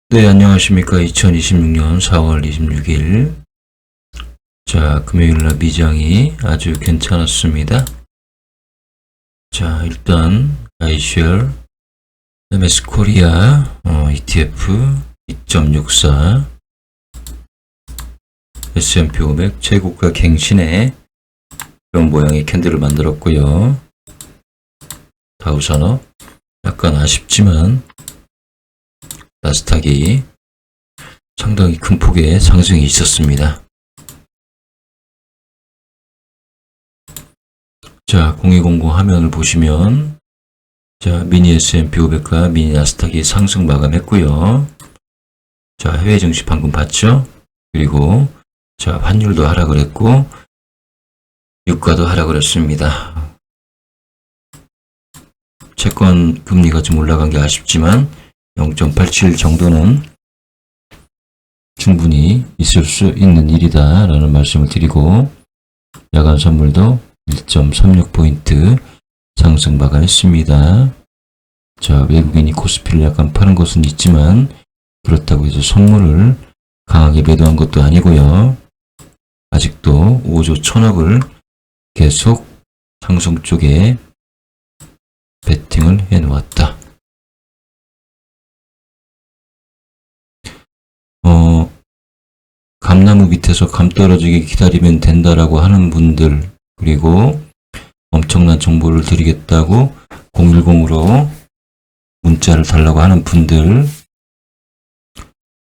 네, 안녕하십니까. 2026년 4월 26일. 자, 금요일날 미장이 아주 괜찮았습니다. 자, 일단, iShares, MS 코리아, ETF 2.64, S&P 500 최고가 갱신에 이런 모양의 캔들을 만들었고요. 다우산업, 약간 아쉽지만, 나스닥이 상당히 큰 폭의 상승이 있었습니다. 자, 0200 화면을 보시면, 자, 미니 S&P 500과 미니 나스닥이 상승 마감했고요. 자, 해외 증시 방금 봤죠? 그리고, 자, 환율도 하락을 했고, 유가도 하락을 했습니다. 채권 금리가 좀 올라간 게 아쉽지만, 0.87 정도는 충분히 있을 수 있는 일이다 라는 말씀을 드리고, 야간 선물도 1.36포인트 상승 마감했습니다. 자, 외국인이 코스피를 약간 파는 것은 있지만 그렇다고 해서 선물을 강하게 매도한 것도 아니고요. 아직도 5조 1000억을 계속 상승 쪽에 베팅을 해놓았다. 감나무 밑에서 감 떨어지게 기다리면 된다라고 하는 분들, 그리고 엄청난 정보를 드리겠다고 010으로 문자를 달라고 하는 분들,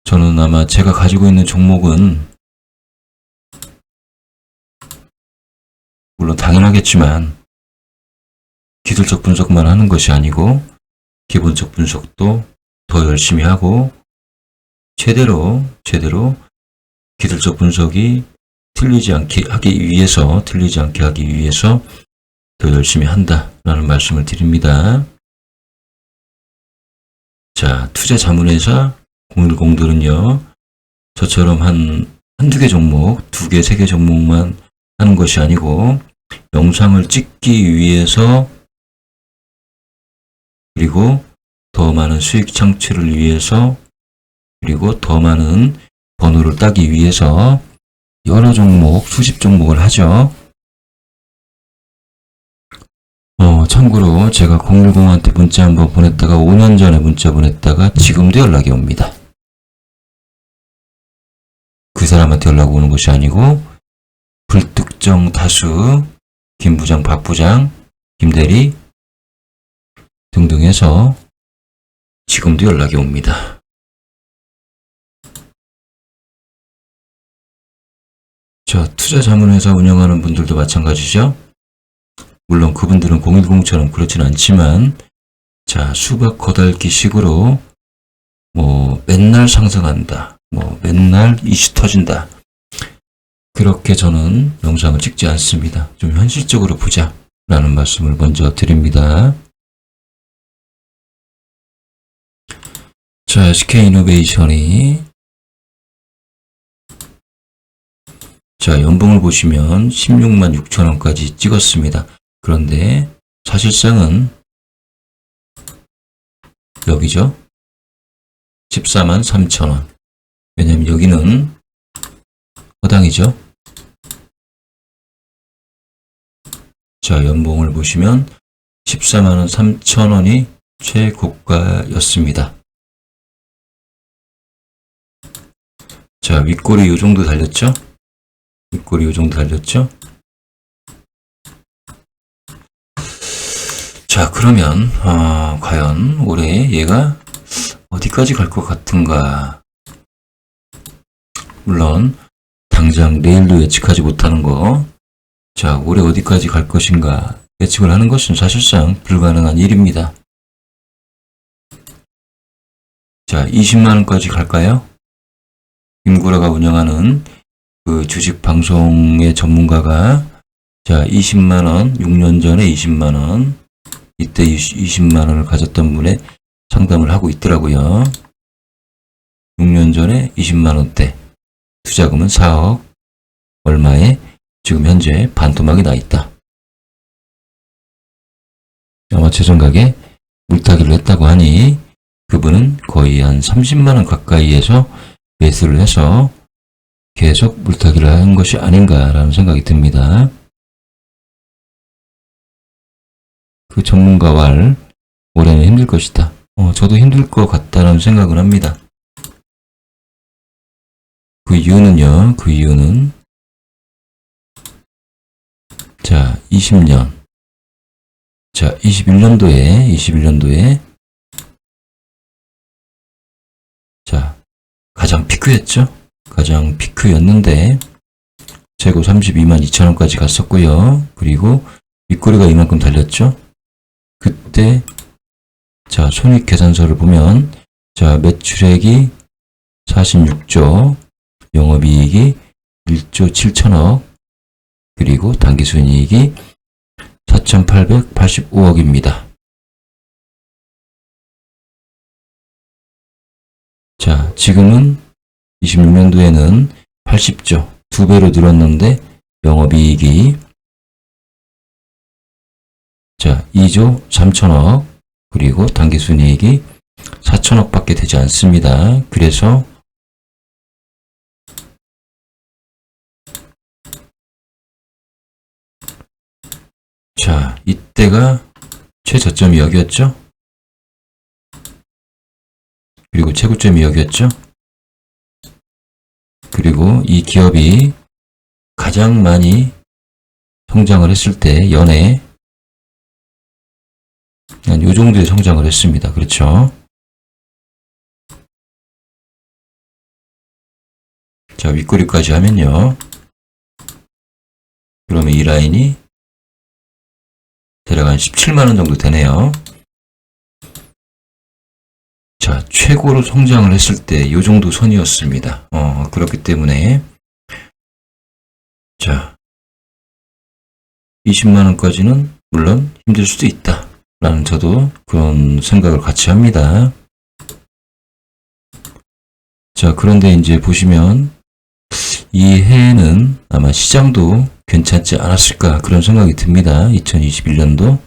저는 아마 제가 가지고 있는 종목은 물론 당연하겠지만 기술적 분석만 하는 것이 아니고 기본적 분석도 더 열심히 하고 제대로 기술적 분석이 틀리지 않게 하기 위해서 더 열심히 한다라는 말씀을 드립니다. 자, 투자 자문회사 010들은요, 저처럼 한두 개 종목, 2개, 3개 종목만 하는 것이 아니고, 영상을 찍기 위해서, 그리고 더 많은 수익 창출을 위해서, 그리고 더 많은 번호를 따기 위해서 여러 종목, 수십 종목을 하죠. 참고로 제가 010한테 문자 한번 보냈다가 5년 전에 문자 보냈다가 지금도 연락이 옵니다. 그 사람한테 연락 오는 것이 아니고 불특정 다수, 김 부장, 박 부장, 김 대리 등등 해서 지금도 연락이 옵니다. 자, 투자 자문회사 운영하는 분들도 마찬가지죠. 물론 그분들은 010처럼 그렇진 않지만, 자, 수박 거달기 식으로 맨날 상승한다, 맨날 이슈 터진다, 그렇게 저는 영상을 찍지 않습니다. 좀 현실적으로 보자 라는 말씀을 먼저 드립니다. 자, SK이노베이션이, 자, 연봉을 보시면 16만 6천원까지 찍었습니다. 그런데 사실상은 여기죠. 14만 3천원. 왜냐면 여기는 허당이죠. 자, 연봉을 보시면 14만 3천원이 최고가였습니다. 자, 윗꼬리 요 정도 달렸죠? 윗꼬리 요 정도 달렸죠? 자, 그러면 과연 올해 얘가 어디까지 갈 것 같은가? 물론 당장 내일도 예측하지 못하는 거, 자, 올해 어디까지 갈 것인가 예측을 하는 것은 사실상 불가능한 일입니다. 자, 20만원까지 갈까요? 김구라가 운영하는 그 주식 방송의 전문가가, 자, 20만원, 6년 전에 20만원, 이때 20만원을 가졌던 분의 상담을 하고 있더라고요. 6년 전에 20만원대, 투자금은 4억 얼마에 지금 현재 반토막이 나 있다. 아마 제 생각에 물타기를 했다고 하니 그분은 거의 한 30만원 가까이에서 매수를 해서 계속 물타기를 한 것이 아닌가라는 생각이 듭니다. 그 전문가 말 올해는 힘들 것이다. 저도 힘들 것 같다는 생각을 합니다. 그 이유는요, 자, 20년. 자, 21년도에, 자, 가장 피크였죠? 가장 피크였는데, 최고 32만 2천원까지 갔었고요. 그리고 윗꼬리가 이만큼 달렸죠? 그때, 자, 손익계산서를 보면, 자, 매출액이 46조, 영업이익이 1조 7천억, 그리고 당기순이익이 4,885억입니다. 자, 지금은 26년도에는 80조, 2배로 늘었는데 영업이익이 자, 2조 3천억, 그리고 당기순이익이 4천억 밖에 되지 않습니다. 그래서 자, 이때가 최저점이 여기였죠? 그리고 최고점이 여기였죠? 그리고 이 기업이 가장 많이 성장을 했을 때 연에 한 요 정도의 성장을 했습니다. 그렇죠? 자, 윗꼬리까지 하면요. 그러면 이 라인이 대략 한 17만원 정도 되네요. 자, 최고로 성장을 했을 때 요 정도 선이었습니다. 그렇기 때문에 자, 20만원까지는 물론 힘들 수도 있다 라는 저도 그런 생각을 같이 합니다. 자, 그런데 이제 보시면 이 해에는 아마 시장도 괜찮지 않았을까 그런 생각이 듭니다. 2021년도.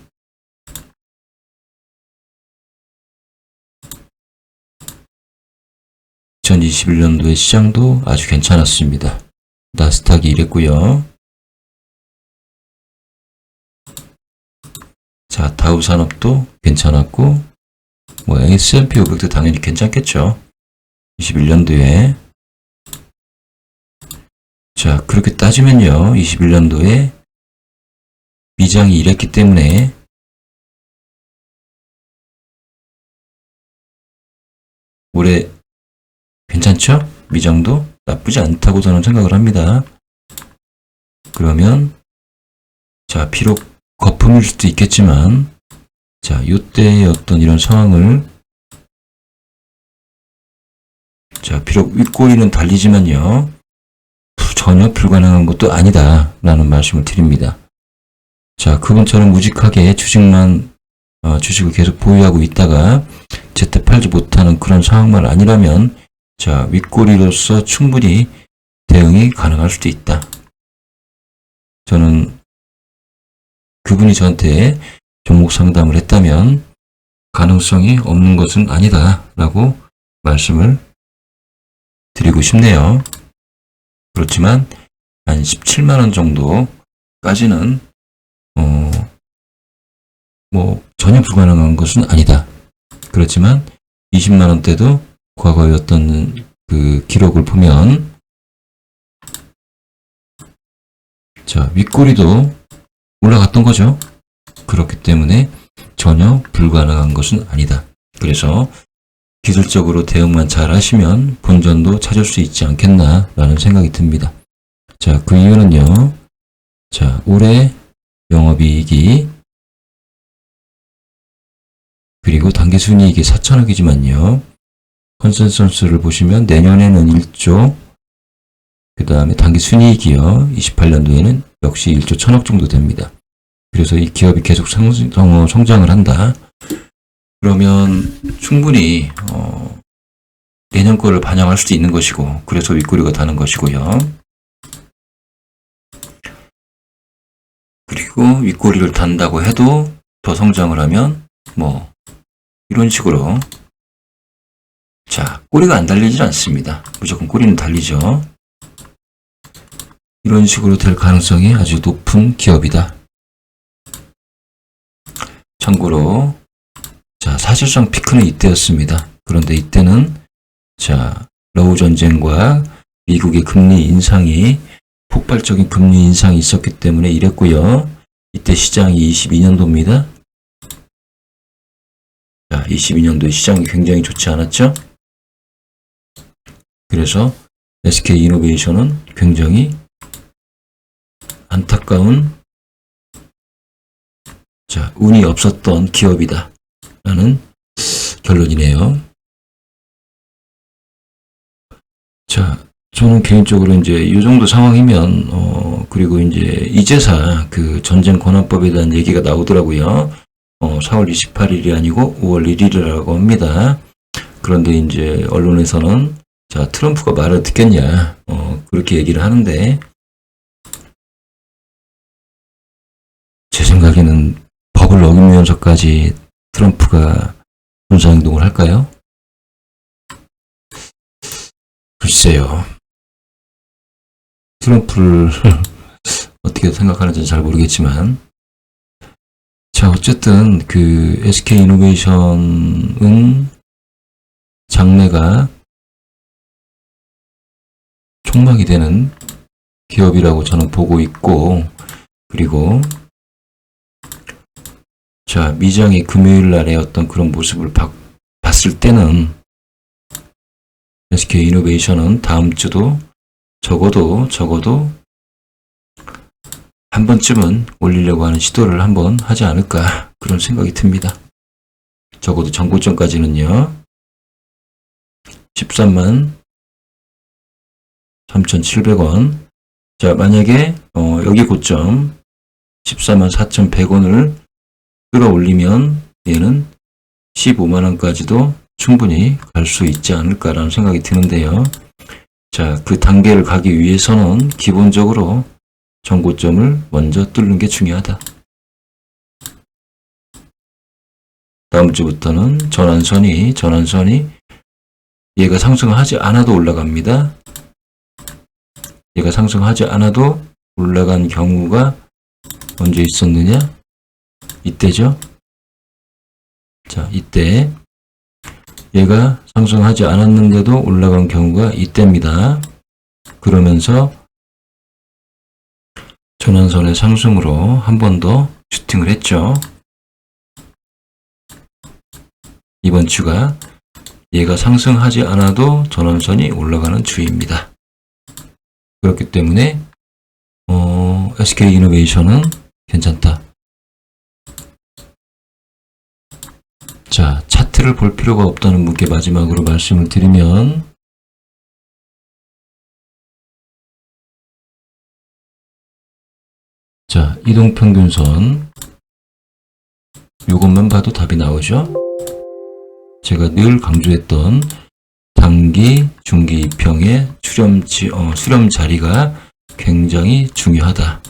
(2021년도의) 시장도 아주 괜찮았습니다. 나스닥이 이랬고요. 자, 다우산업도 괜찮았고, 뭐 S&P 500도 당연히 괜찮겠죠. 21년도에. 자, 그렇게 따지면요, 21년도에 미장이 이랬기 때문에 올해 괜찮죠? 미장도 나쁘지 않다고 저는 생각을 합니다. 그러면 자, 비록 거품일 수도 있겠지만 자, 이때의 어떤 이런 상황을 자, 비록 윗꼬리는 달리지만요, 전혀 불가능한 것도 아니다 라는 말씀을 드립니다. 자, 그분처럼 무직하게 주식을 계속 보유하고 있다가 제때 팔지 못하는 그런 상황만 아니라면 자, 윗꼬리로서 충분히 대응이 가능할 수도 있다. 저는 그분이 저한테 종목 상담을 했다면 가능성이 없는 것은 아니다 라고 말씀을 드리고 싶네요. 그렇지만 한 17만원 정도까지는 뭐 전혀 불가능한 것은 아니다. 그렇지만 20만원대도 과거의 어떤 그 기록을 보면 자, 윗꼬리도 올라갔던 거죠. 그렇기 때문에 전혀 불가능한 것은 아니다. 그래서 기술적으로 대응만 잘 하시면 본전도 찾을 수 있지 않겠나 라는 생각이 듭니다. 자, 그 이유는요. 자, 올해 영업이익이 그리고 당기순이익이 4천억이지만요. 컨센서스를 보시면 내년에는 1조, 그 다음에 당기순이익이요. 28년도에는 역시 1조 1천억 정도 됩니다. 그래서 이 기업이 계속 성장을 한다. 그러면 충분히 내년 거를 반영할 수도 있는 것이고, 그래서 윗꼬리가 다는 것이고요. 그리고 윗꼬리를 단다고 해도 더 성장을 하면 뭐 이런 식으로 자, 꼬리가 안 달리질 않습니다. 무조건 꼬리는 달리죠. 이런 식으로 될 가능성이 아주 높은 기업이다. 참고로, 자, 사실상 피크는 이때였습니다. 그런데 이때는, 자, 러우 전쟁과 미국의 금리 인상이, 폭발적인 금리 인상이 있었기 때문에 이랬고요. 이때 시장이 22년도입니다. 자, 22년도에 시장이 굉장히 좋지 않았죠? 그래서 SK이노베이션은 굉장히 안타까운, 자, 운이 없었던 기업이다 라는 결론이네요. 자, 저는 개인적으로 이제 이 정도 상황이면 그리고 이제 이제사 그 전쟁 권한법에 대한 얘기가 나오더라고요. 4월 28일이 아니고 5월 1일이라고 합니다. 그런데 이제 언론에서는, 자, 트럼프가 말을 듣겠냐, 그렇게 얘기를 하는데, 제 생각에는 법을 어기면서까지 트럼프가 군사행동을 할까요? 글쎄요. 트럼프를 어떻게 생각하는지 잘 모르겠지만, 자, 어쨌든 그 SK이노베이션은 장래가 촉망이 되는 기업이라고 저는 보고 있고, 그리고 자, 미장이 금요일 날의 어떤 그런 모습을 봤을 때는 SK이노베이션은 다음 주도 적어도 한 번쯤은 올리려고 하는 시도를 한번 하지 않을까, 그런 생각이 듭니다. 적어도 전고점까지는요. 13만 3,700원. 자, 만약에 여기 고점 14만 4,100원을 끌어올리면 얘는 15만원까지도 충분히 갈 수 있지 않을까라는 생각이 드는데요. 자, 그 단계를 가기 위해서는 기본적으로 전고점을 먼저 뚫는 게 중요하다. 다음 주부터는 전환선이 얘가 상승하지 않아도 올라갑니다. 얘가 상승하지 않아도 올라간 경우가 언제 있었느냐? 이때죠. 자, 이때 얘가 상승하지 않았는데도 올라간 경우가 이때입니다. 그러면서 전환선의 상승으로 한 번 더 슈팅을 했죠. 이번 주가 얘가 상승하지 않아도 전환선이 올라가는 주입니다. 그렇기 때문에 SK이노베이션은 괜찮다. 자, 차트를 볼 필요가 없다는 분께 마지막으로 말씀을 드리면, 자, 이동평균선 이것만 봐도 답이 나오죠. 제가 늘 강조했던 단기, 중기 이평의 수렴 자리가 굉장히 중요하다.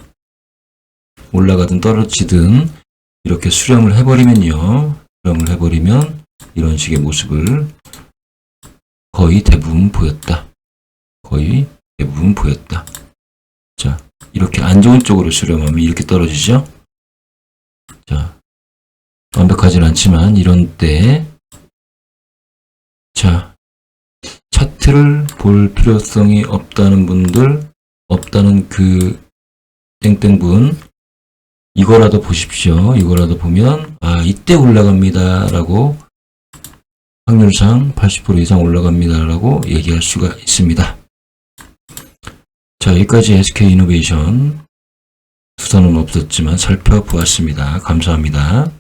올라가든 떨어지든 이렇게 수렴을 해버리면 이런 식의 모습을 거의 대부분 보였다. 자, 이렇게 안 좋은 쪽으로 수렴하면 이렇게 떨어지죠. 자, 완벽하진 않지만 이런 때, 자, 차트를 볼 필요성이 없다는 분들, 없다는 그 땡땡분, 이거라도 보십시오. 이거라도 보면, 아, 이때 올라갑니다 라고, 확률상 80% 이상 올라갑니다 라고 얘기할 수가 있습니다. 자, 여기까지 SK이노베이션, 수선은 없었지만 살펴보았습니다. 감사합니다.